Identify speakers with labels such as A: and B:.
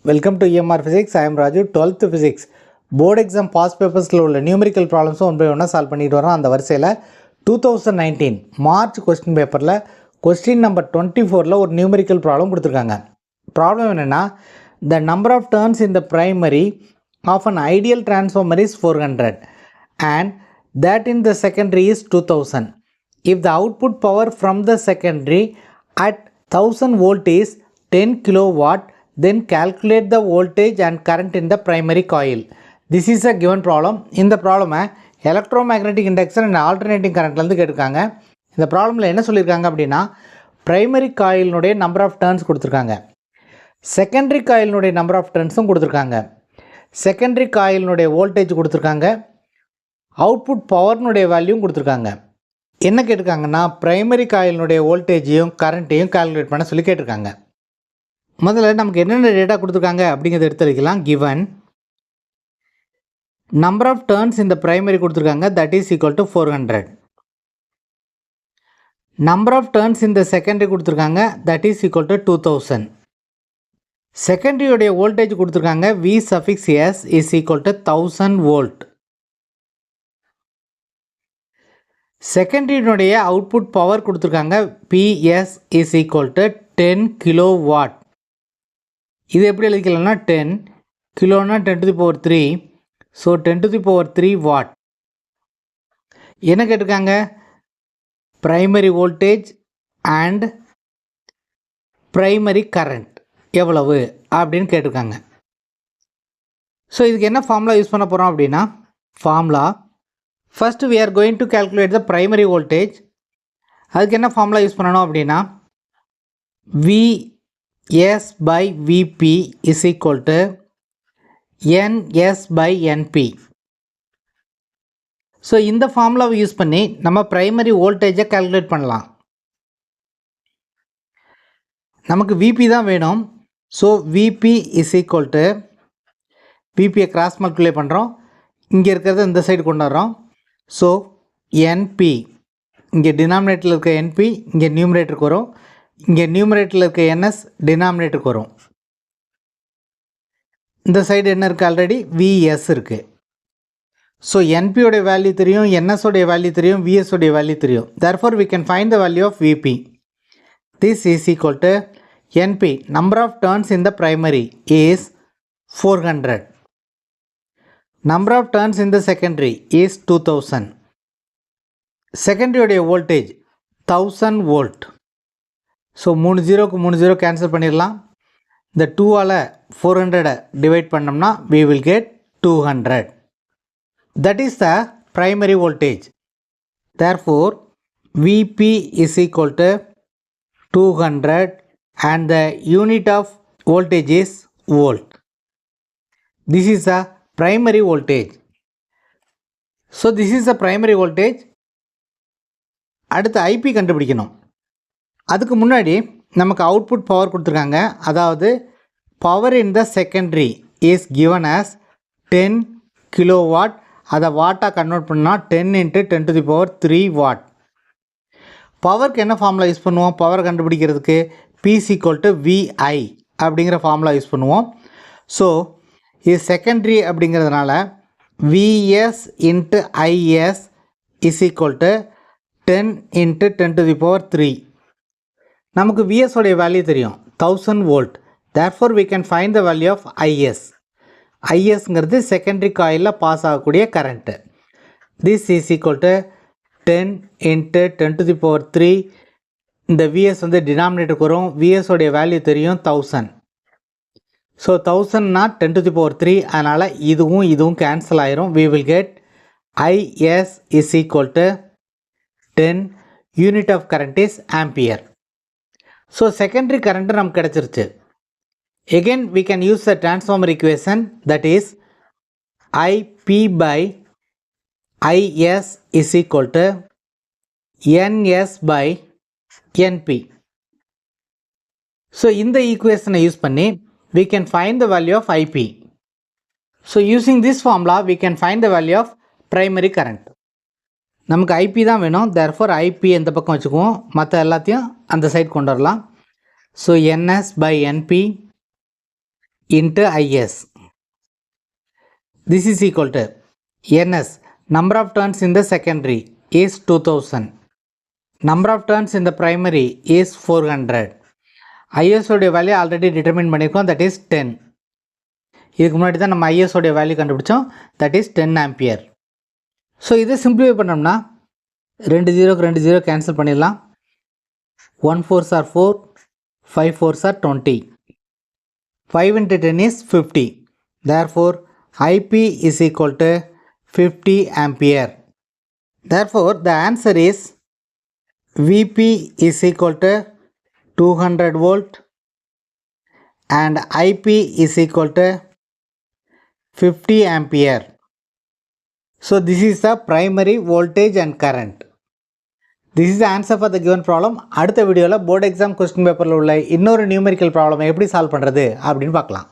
A: Welcome to EMR Physics. I am Raju. 12th Physics Board Exam Past Papers உள்ள numerical problems one by ஒன்றா solve பண்ணிட்டு வரோம். அந்த வரிசையில் 2019 மார்ச் கொஸ்டின் பேப்பரில் கொஸ்டின் நம்பர் 24ல் ஒரு நியூமெரிக்கல் ப்ராப்ளம் கொடுத்துருக்காங்க. ப்ராப்ளம் என்னென்னா, the number of turns in the primary of an ideal transformer is 400 and that in the secondary is 2000. If the output power from the secondary at 1000 volt is 10 kilowatt, then calculate the voltage and current in the primary coil. This is a given problem. இந்த ப்ராப்ளமை electromagnetic induction and alternating கரண்ட்லேருந்து கேட்டிருக்காங்க. இந்த ப்ராப்ளமில் என்ன சொல்லியிருக்காங்க அப்படின்னா, primary காயிலினுடைய number of turns கொடுத்துருக்காங்க, secondary காயிலினுடைய number of டர்ன்ஸும் கொடுத்துருக்காங்க, secondary காயிலினுடைய voltage கொடுத்துருக்காங்க, output பவர்னுடைய வேல்யூவும் கொடுத்துருக்காங்க. என்ன கேட்டிருக்காங்கன்னா, ப்ரைமரி காயிலினுடைய வோல்டேஜையும் கரண்ட்டையும் கால்குலேட் பண்ண சொல்லி கேட்டிருக்காங்க. முதல்ல நமக்கு என்னென்ன டேட்டா கொடுத்துருக்காங்க அப்படிங்கிறத எடுத்து வைக்கலாம். கிவன் நம்பர் ஆஃப் டர்ன்ஸ் இந்த பிரைமரி கொடுத்துருக்காங்க, that is equal to 400. Number of turns இந்த செகண்டரி கொடுத்துருக்காங்க, தட் இஸ் ஈக்குவல் டு 2000. செகண்டரியோடைய வோல்டேஜ் கொடுத்துருக்காங்க, V சஃபிக்ஸ் S is equal to 1000 volt. செகண்டரியினுடைய அவுட்புட் பவர் கொடுத்துருக்காங்க, PS is equal to 10 kilowatt. இது எப்படி எழுதிக்கலாம்னா, 10 கிலோனா 10 to the power 3, so 10 to the power 3 watt. என்ன கேட்டிருக்காங்க, primary voltage and primary current எவ்வளவு அப்படின்னு கேட்டிருக்காங்க. ஸோ இதுக்கு என்ன ஃபார்முலா யூஸ் பண்ண போகிறோம் அப்படின்னா, formula first we are going to calculate the primary voltage. அதுக்கு என்ன ஃபார்முலா யூஸ் பண்ணணும் அப்படின்னா, VS by VP is equal to NS by NP. So இந்த ஃபார்முலாவை யூஸ் பண்ணி நம்ம ப்ரைமரி வோல்டேஜை கால்குலேட் பண்ணலாம். நமக்கு VP தான் வேணும். So VP is equal to, VPயை கிராஸ் மல்டிப்ளை பண்ணுறோம், இங்கே இருக்கிறத இந்த சைடு கொண்டு வரோம். ஸோ NP, இங்கே டினாமினேட்டரில் இருக்க NP இங்கே நியூமரேட்டருக்கு வரும், இங்கே நியூமரேட்டரில் இருக்க NS டினாமினேட்டருக்கு வரும். இந்த சைடு என்ன இருக்குது, ஆல்ரெடி VS இருக்குது. ஸோ NPயோடைய வேல்யூ தெரியும், NSோடைய வேல்யூ தெரியும், VSோடைய வேல்யூ தெரியும். therefore we can find the value of VP. this is equal to NP, number of turns in the primary is 400. number of turns in the secondary is 2000. செகண்டரியோடைய voltage 1000 volt. So 3 0க்கு 3 0 cancel பண்ணிடலாம். இந்த 2ஆல் 400 divide பண்ணோம்னா we will get 200. that is the primary voltage. therefore VP is equal to 200 and the unit of voltage is volt. this is the primary voltage. so this is the primary voltage. அடுத்து IP கண்டுபிடிக்கணும். அதுக்கு முன்னாடி நமக்கு output power கொடுத்துருக்காங்க, அதாவது power in the secondary is given as 10 kilowatt. அதை வாட்டாக convert பண்ணால் 10 × 10 to the power 3 watt. பவருக்கு என்ன ஃபார்முலா யூஸ் பண்ணுவோம், பவர் கண்டுபிடிக்கிறதுக்கு P = VI அப்படிங்கிற ஃபார்முலா யூஸ் பண்ணுவோம். ஸோ இது செகண்டரி அப்படிங்கிறதுனால VS × IS is equal to 10 × 10 to the power 3. நமக்கு VS உடைய வேல்யூ தெரியும், 1000 volt. therefore we can find the value of IS. ISங்கிறது செகண்டரி காயிலில் பாஸ் ஆகக்கூடிய current. this is equal to 10 × 10 to the power 3. இந்த VS வந்து டினாமினேட்டருக்கு வரும், VS உடைய வேல்யூ தெரியும் 1000. ஸோ 1000னா 10 to the power 3, அதனால் இதுவும் கேன்சல் ஆயிரும். we will get IS is equal to 10, unit of current is ampere. So secondary current நமக்கு கிடச்சிருச்சு. again we can use the transformer equation, that is IP by IS is equal to NS by NP. So இந்த ஈக்குவேஷனை use பண்ணி we can find the value of IP. so using this formula we can find the value of primary current. நமக்கு IP தான் வேணும், therefore IP இந்த பக்கம் வச்சுக்குவோம், மற்ற எல்லாத்தையும் அந்த சைட் கொண்டு வரலாம். So NS by NP into IS. This is equal to NS, number of turns in the secondary is 2000. Number of turns in the primary is 400. IS உடைய வேல்யூ ஆல்ரெடி டிட்டர்மின் பண்ணியிருக்கோம், தட் இஸ் 10. இதுக்கு முன்னாடி தான் நம்ம IS உடைய value கண்டுபிடிச்சோம், that is 10 ampere. So இதை simplify பண்ணோம்னா 2 ஜீரோக்கு 2 ஜீரோ கேன்சல் பண்ணிடலாம். 1 4s are 4, 5 4s are 20. 5 into 10 is 50. Therefore, IP is equal to 50 ampere. Therefore, the answer is VP is equal to 200 volt and IP is equal to 50 ampere. So, this is the primary voltage and current. This is the answer for the given problem. அடுத்த வீடியோவில் board exam question பேப்பரில் உள்ள இன்னொரு numerical problem எப்படி solve பண்ணுறது அப்படின்னு பார்க்கலாம்.